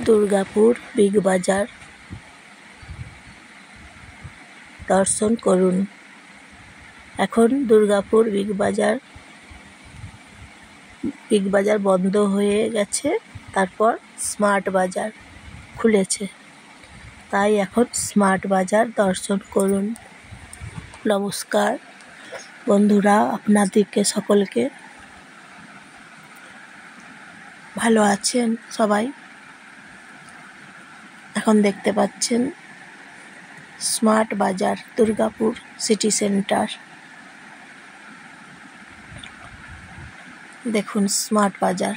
Durgapur big বাজার দর্শন করুন। এখন দুর্গাপুর বিগ বাজার বন্ধ হয়ে গেছে, তারপর স্মার্ট বাজার খুলেছে, তাই এখন স্মার্ট বাজার দর্শন করুন। নমস্কার বন্ধুরা, আপনাদেরকে সকলকে ভালো আছেন সবাই। এখন দেখতে পাচ্ছেন স্মার্ট বাজার দুর্গাপুর সিটি সেন্টার। দেখুন স্মার্ট বাজার।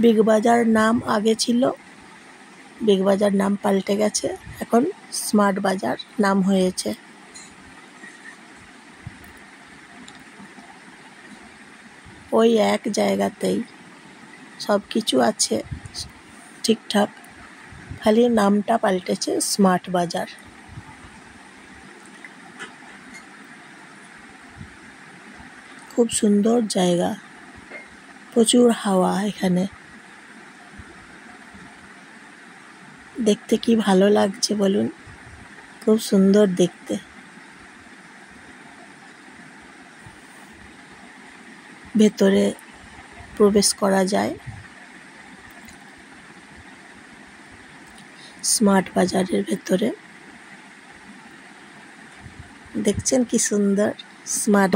বিগ বাজার নাম আগে ছিল, বিগ বাজার নাম পাল্টে গেছে, এখন স্মার্ট বাজার নাম হয়েছে। ওই এক জায়গাতেই সব কিছু আছে ঠিকঠাক, খালি নামটা পাল্টেছে স্মার্ট বাজার। খুব সুন্দর জায়গা, প্রচুর হাওয়া এখানে, দেখতে কি ভালো লাগছে বলুন, খুব সুন্দর দেখতে। ভেতরে প্রবেশ করা যায় স্মার্ট বাজারের ভেতরে। দেখছেন কি সুন্দর স্মার্ট